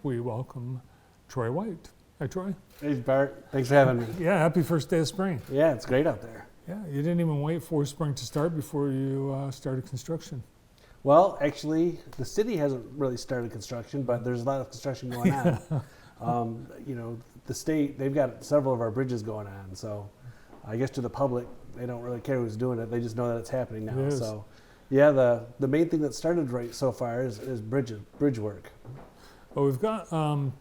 we welcome Troy White. Hi, Troy. Hey, Bart. Thanks for having me. Yeah, happy first day of spring. Yeah, it's great out there. Yeah, you didn't even wait for spring to start before you started construction. Well, actually, the city hasn't really started construction, but there's a lot of construction going on. The state, they've got several of our bridges going on. So I guess to the public, they don't really care who's doing it. They just know that it's happening now. It is. So yeah, the main thing that started right so far is bridge work. Well, we've got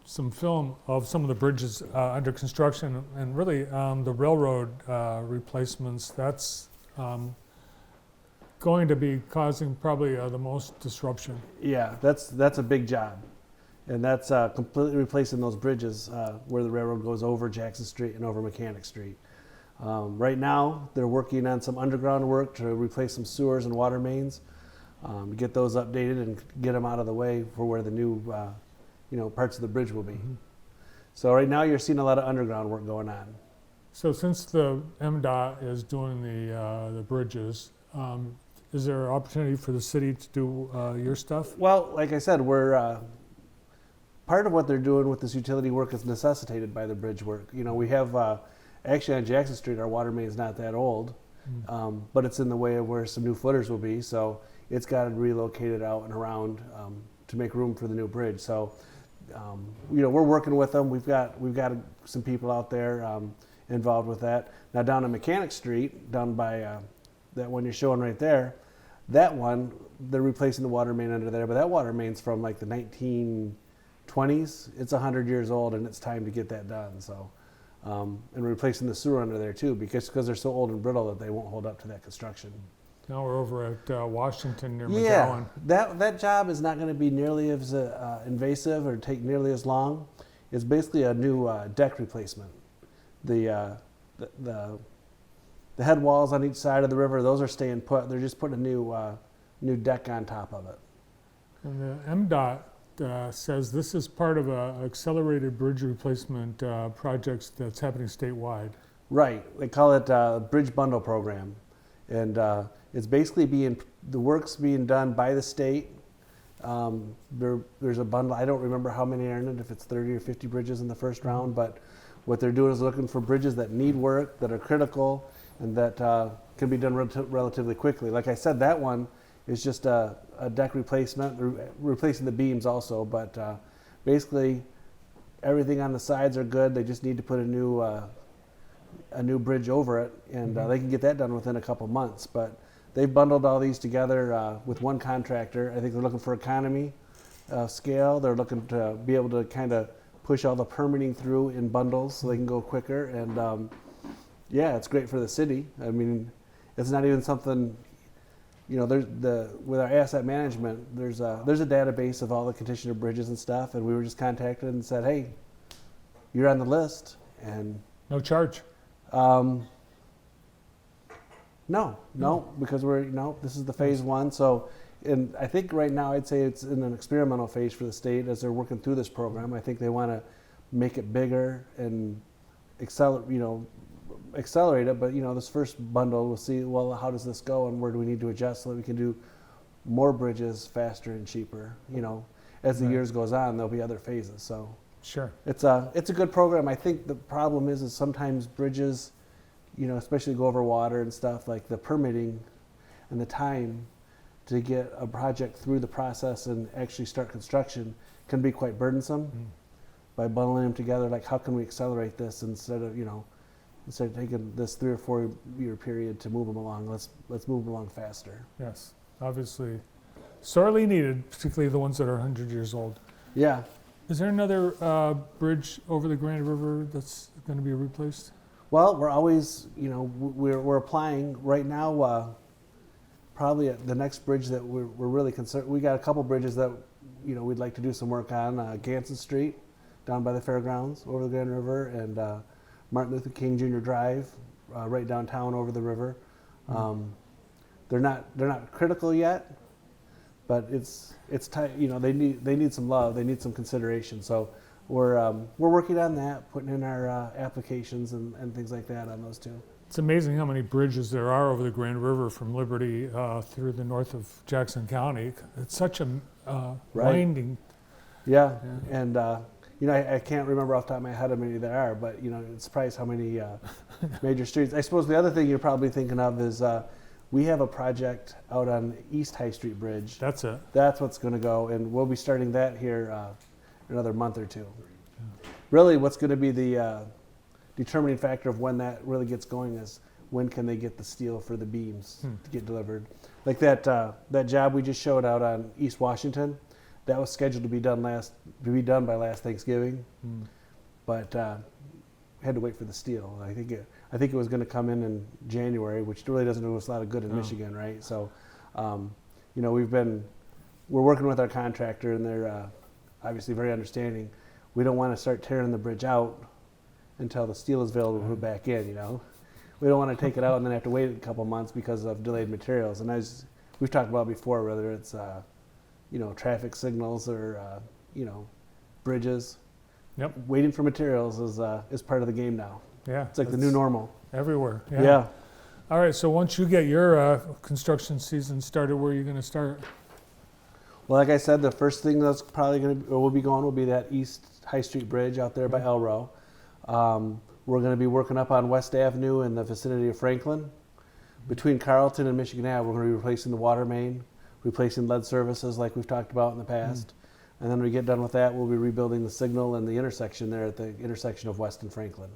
some film of some of the bridges under construction, and really the railroad replacements. That's going to be causing probably the most disruption. Yeah, that's a big job, and that's completely replacing those bridges where the railroad goes over Jackson Street and over Mechanic Street. Right now, they're working on some underground work to replace some sewers and water mains, get those updated and get them out of the way for where the new parts of the bridge will be. Mm-hmm. So right now, you're seeing a lot of underground work going on. So since the MDOT is doing the bridges, is there an opportunity for the city to do your stuff? Well, like I said, we're part of what they're doing with this utility work is necessitated by the bridge work. We have actually on Jackson Street, our water main is not that old, but it's in the way of where some new footers will be. So it's got to be relocated out and around to make room for the new bridge. So we're working with them. We've got some people out there involved with that. Now down on Mechanic Street, down by that one you're showing right there, that one, they're replacing the water main under there, but that water main's from like the 1920s. It's 100 years old, and it's time to get that done. So, and replacing the sewer under there too, because they're so old and brittle that they won't hold up to that construction. Now we're over at Washington near Yeah, McGowan. that job is not going to be nearly as invasive or take nearly as long. It's basically a new deck replacement. The head walls on each side of the river, those are staying put. They're just putting a new deck on top of it. And the MDOT says this is part of an accelerated bridge replacement project that's happening statewide. Right. They call it a Bridge Bundle Program. And it's basically the work's being done by the state. There's a bundle. I don't remember how many are in it, if it's 30 or 50 bridges in the first round, but what they're doing is looking for bridges that need work, that are critical, and that can be done relatively quickly. Like I said, that one is just a deck replacement, replacing the beams also, but basically everything on the sides are good. They just need to put a new bridge over it, and they can get that done within a couple months. But they've bundled all these together with one contractor. I think they're looking for economy scale. They're looking to be able to kind of push all the permitting through in bundles so they can go quicker. And yeah, it's great for the city. I mean, it's not even something, with our asset management, there's a database of all the condition of bridges and stuff, and we were just contacted and said, hey, you're on the list. And No charge. No, because this is the phase one. So, and I think right now I'd say it's in an experimental phase for the state as they're working through this program. I think they want to make it bigger and accelerate it. But this first bundle, we'll see. Well, how does this go, and where do we need to adjust so that we can do more bridges faster and cheaper? As the years goes on, there'll be other phases. So. Sure. It's a good program. I think the problem is sometimes bridges, especially go over water and stuff, like the permitting and the time to get a project through the process and actually start construction can be quite burdensome. By bundling them together. Like, how can we accelerate this instead of taking this 3 or 4 year period to move them along? Let's move them along faster. Yes, obviously sorely needed, particularly the ones that are 100 years old. Yeah. Is there another bridge over the Grand River that's going to be replaced? Well, we're always, we're applying right now. Probably the next bridge that we're really concerned. We got a couple bridges that we'd like to do some work on. Ganson Street, down by the fairgrounds over the Grand River, and Martin Luther King Jr. Drive, right downtown over the river. They're not critical yet, but it's tight. They need some love. They need some consideration. So we're working on that, putting in our applications and things like that on those two. It's amazing how many bridges there are over the Grand River from Liberty through the north of Jackson County. It's such a winding Yeah, Yeah. and you know, I can't remember off the top of my head how many there are, but you know, it's surprised how many major streets. I suppose the other thing you're probably thinking of is we have a project out on East High Street Bridge. That's it. That's what's going to go, and we'll be starting that here in another month or two. Really, what's going to be the determining factor of when that really gets going is when can they get the steel for the beams to get delivered. Like that that job we just showed out on East Washington, that was scheduled to be done by last Thanksgiving, but had to wait for the steel. I think it was going to come in January, which really doesn't do us a lot of good in Michigan, right? So, you know, we're working with our contractor, and they're obviously very understanding. We don't want to start tearing the bridge out until the steel is available to put back in. You know, we don't want to take it out and then have to wait a couple months because of delayed materials. And as we've talked about before, whether it's you know, traffic signals or you know, bridges. Yep. Waiting for materials is part of the game now. Yeah. It's like the new normal. Everywhere. Yeah. All right. So once you get your construction season started, where are you going to start? Well, like I said, the first thing that's probably going to, or will be going, will be that East High Street Bridge out there by Elrow. We're going to be working up on West Avenue in the vicinity of Franklin. Between Carlton and Michigan Ave, we're going to be replacing the water main, replacing lead services like we've talked about in the past. And then when we get done with that, we'll be rebuilding the signal and the intersection there at the intersection of West and Franklin.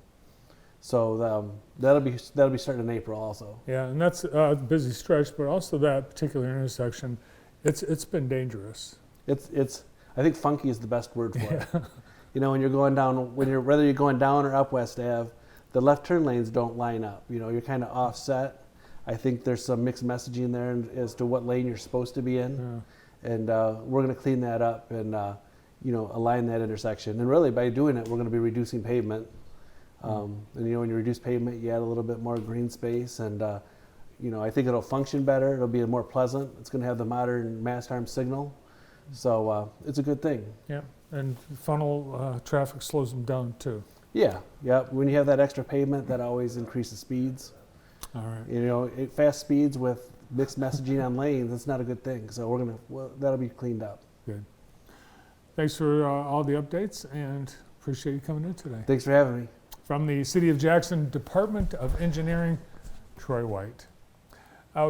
So that'll be starting in April also. Yeah, and that's a busy stretch, but also that particular intersection, it's been dangerous. It's I think funky is the best word for it. You know, when you're going down, whether you're going down or up West Ave, the left turn lanes don't line up. You know, you're kind of offset. I think there's some mixed messaging there as to what lane you're supposed to be in. And we're going to clean that up and you know, align that intersection. And really, by doing it, we're going to be reducing pavement. And you know, when you reduce pavement, you add a little bit more green space, and you know, I think it'll function better. It'll be more pleasant. It's going to have the modern mast arm signal, so it's a good thing. Yeah, and funnel traffic slows them down too. Yeah, yeah. When you have that extra pavement, that always increases speeds. All right. You know, fast speeds with mixed messaging on lanes, that's not a good thing. So that'll be cleaned up. Good. Thanks for all the updates, and appreciate you coming in today. Thanks for having me. From the City of Jackson Department of Engineering, Troy White.